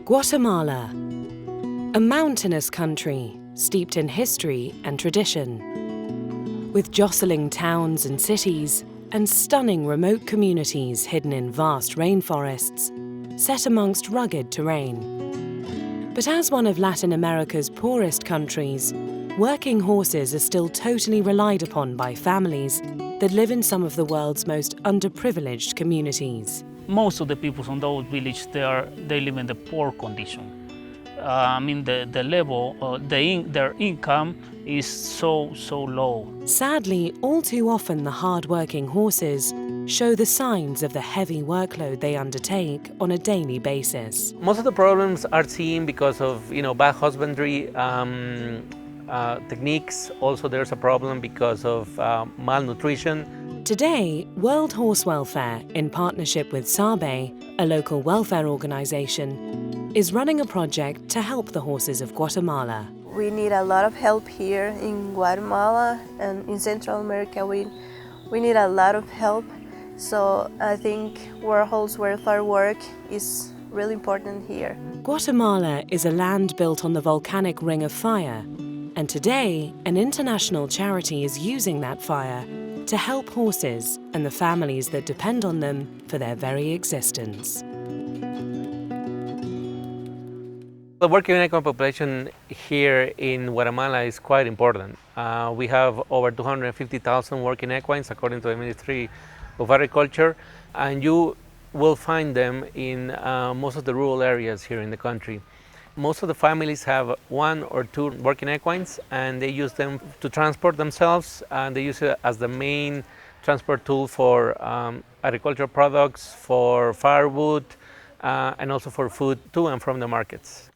Guatemala, a mountainous country steeped in history and tradition, with jostling towns and cities and stunning remote communities hidden in vast rainforests, set amongst rugged terrain. But as one of Latin America's poorest countries, working horses are still totally relied upon by families that live in some of the world's most underprivileged communities. Most of the people from those villages, they live in the poor condition. The level, their income is so low. Sadly, all too often the hard-working horses show the signs of the heavy workload they undertake on a daily basis. Most of the problems are seen because of bad husbandry techniques. Also, there's a problem because of malnutrition. Today, World Horse Welfare, in partnership with SABE, a local welfare organization, is running a project to help the horses of Guatemala. We need a lot of help here in Guatemala and in Central America. We need a lot of help. So I think World Horse Welfare work is really important here. Guatemala is a land built on the volcanic ring of fire, and today an international charity is using that fire to help horses and the families that depend on them for their very existence. The working equine population here in Guatemala is quite important. We have over 250,000 working equines according to the Ministry of Agriculture, and you will find them in most of the rural areas here in the country. Most of the families have one or two working equines, and they use them to transport themselves, and they use it as the main transport tool for agricultural products, for firewood, and also for food to and from the markets.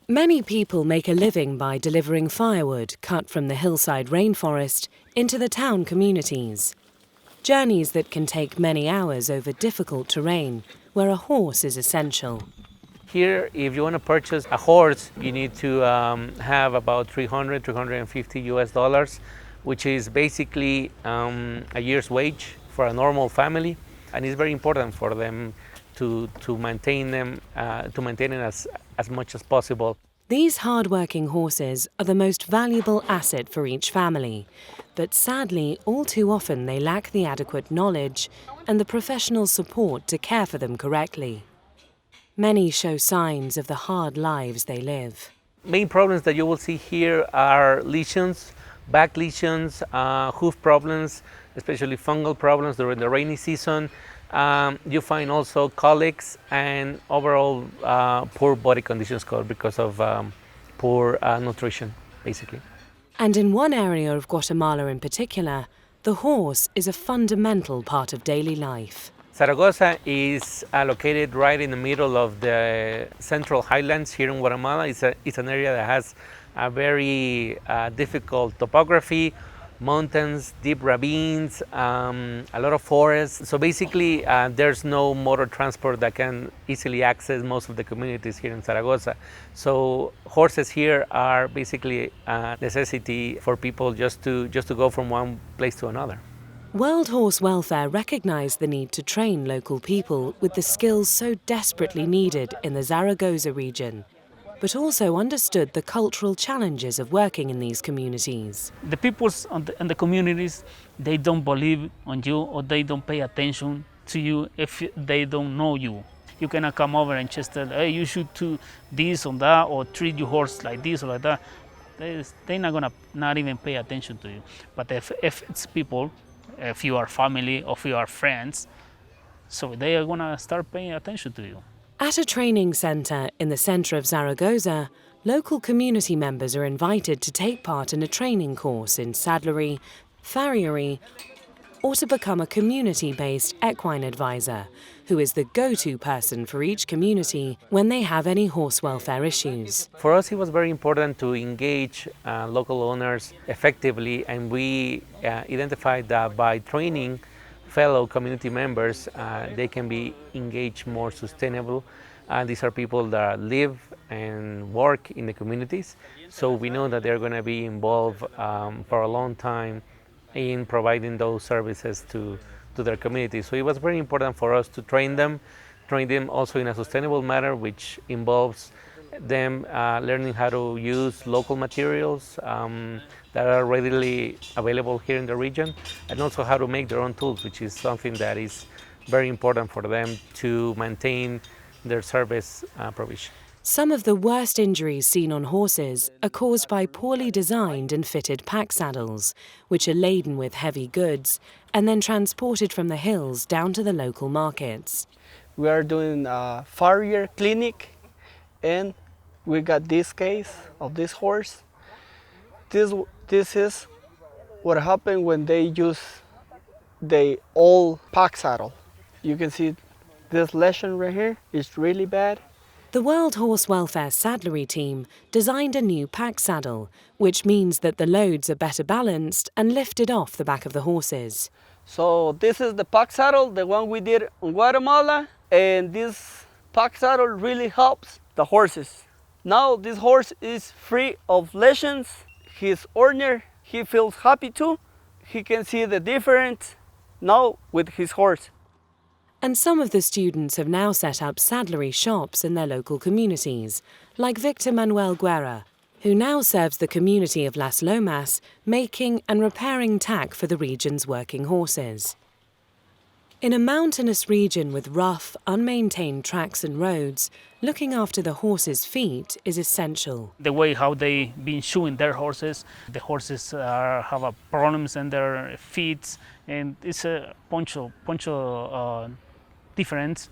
Many people make a living by delivering firewood cut from the hillside rainforest into the town communities. Journeys that can take many hours over difficult terrain, where a horse is essential. Here, if you want to purchase a horse, you need to have about $350 US, which is basically a year's wage for a normal family, and it's very important for them to maintain them, as much as possible. These hard-working horses are the most valuable asset for each family, but sadly, all too often they lack the adequate knowledge and the professional support to care for them correctly. Many show signs of the hard lives they live. Main problems that you will see here are lesions, back lesions, hoof problems, especially fungal problems during the rainy season. You find also colics and overall poor body conditions because of poor nutrition, basically. And in one area of Guatemala in particular, the horse is a fundamental part of daily life. Zaragoza is located right in the middle of the central highlands here in Guatemala. It's an area that has a very difficult topography, mountains, deep ravines, a lot of forests. So basically, there's no motor transport that can easily access most of the communities here in Zaragoza. So horses here are basically a necessity for people just to go from one place to another. World Horse Welfare recognized the need to train local people with the skills so desperately needed in the Zaragoza region, but also understood the cultural challenges of working in these communities. The people in the communities, they don't believe on you, or they don't pay attention to you if they don't know you. You cannot come over and just tell, hey, you should do this or that, or treat your horse like this or like that. They're not gonna not even pay attention to you. But if it's people, if you are family or if you are friends, so they are gonna start paying attention to you. At a training center in the center of Zaragoza, local community members are invited to take part in a training course in saddlery, farriery, or to become a community-based equine advisor, who is the go-to person for each community when they have any horse welfare issues. For us, it was very important to engage local owners effectively, and we identified that by training fellow community members, they can be engaged more sustainable. These are people that live and work in the communities, so we know that they're going to be involved for a long time in providing those services to their communities. So it was very important for us to train them, train them also in a sustainable manner, which involves them learning how to use local materials that are readily available here in the region, and also how to make their own tools, which is something that is very important for them to maintain their service provision. Some of the worst injuries seen on horses are caused by poorly designed and fitted pack saddles, which are laden with heavy goods and then transported from the hills down to the local markets. We are doing a farrier clinic, and we got this case of this horse. This is what happened when they use the old pack saddle. You can see this lesion right here is really bad. The World Horse Welfare Saddlery Team designed a new pack saddle, which means that the loads are better balanced and lifted off the back of the horses. So this is the pack saddle, the one we did in Guatemala, and this pack saddle really helps the horses. Now this horse is free of lesions. His owner, he feels happy too. He can see the difference now with his horse. And some of the students have now set up saddlery shops in their local communities, like Victor Manuel Guerra, who now serves the community of Las Lomas, making and repairing tack for the region's working horses. In a mountainous region with rough, unmaintained tracks and roads, looking after the horses' feet is essential. The way how they been shoeing their horses, the horses have problems in their feet, and it's a bunch of different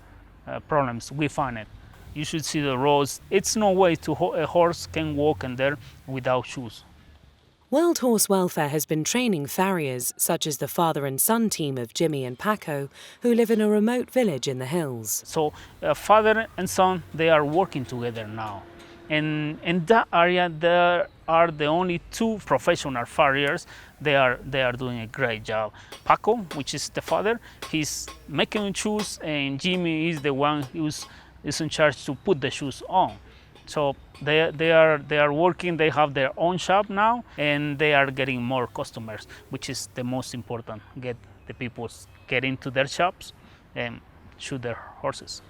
problems we find it. You should see the roads. It's no way a horse can walk in there without shoes. World Horse Welfare has been training farriers, such as the father and son team of Jimmy and Paco, who live in a remote village in the hills. So father and son, they are working together now. And in that area, there are the only two professional farriers. They are doing a great job. Paco, which is the father, he's making shoes, and Jimmy is the one who's in charge to put the shoes on. So they are working. They have their own shop now, and they are getting more customers, which is the most important. Get the people get into their shops and shoe their horses.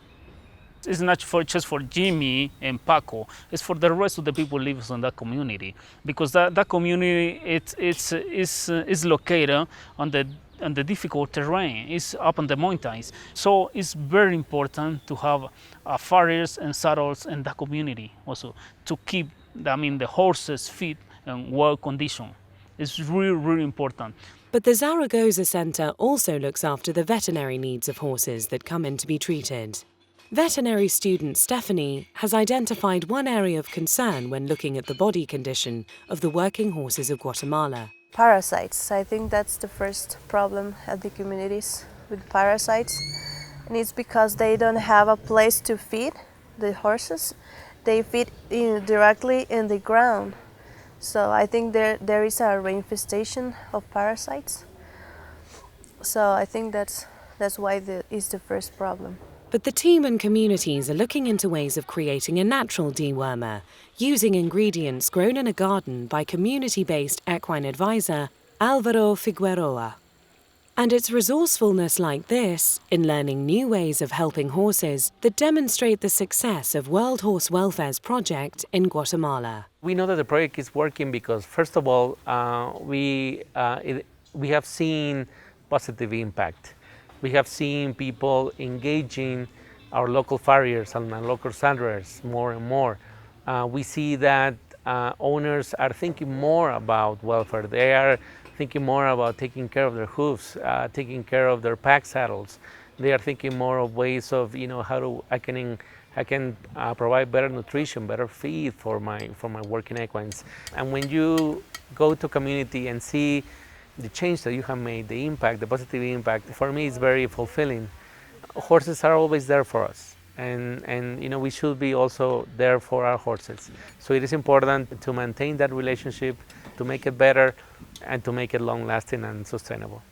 It's not just for Jimmy and Paco. It's for the rest of the people living in that community, because that community is located on the difficult terrain. It's up on the mountains. So it's very important to have farriers and saddles in that community also to keep the horses fit in well condition. It's really, really important. But the Zaragoza Centre also looks after the veterinary needs of horses that come in to be treated. Veterinary student Stephanie has identified one area of concern when looking at the body condition of the working horses of Guatemala. Parasites. I think that's the first problem at the communities with parasites. And it's because they don't have a place to feed the horses. They feed directly in the ground. So I think there is a reinfestation of parasites. So I think that's why is the first problem. But the team and communities are looking into ways of creating a natural dewormer, using ingredients grown in a garden by community-based equine advisor Alvaro Figueroa. And it's resourcefulness like this, in learning new ways of helping horses, that demonstrate the success of World Horse Welfare's project in Guatemala. We know that the project is working because, first of all, we have seen positive impact. We have seen people engaging our local farriers and local saddlers more and more. We see that owners are thinking more about welfare. They are thinking more about taking care of their hooves, taking care of their pack saddles. They are thinking more of ways of, how I can provide better nutrition, better feed for my working equines. And when you go to community and see the change that you have made, the impact, the positive impact, for me it's very fulfilling. Horses are always there for us, and we should be also there for our horses. So it is important to maintain that relationship, to make it better, and to make it long-lasting and sustainable.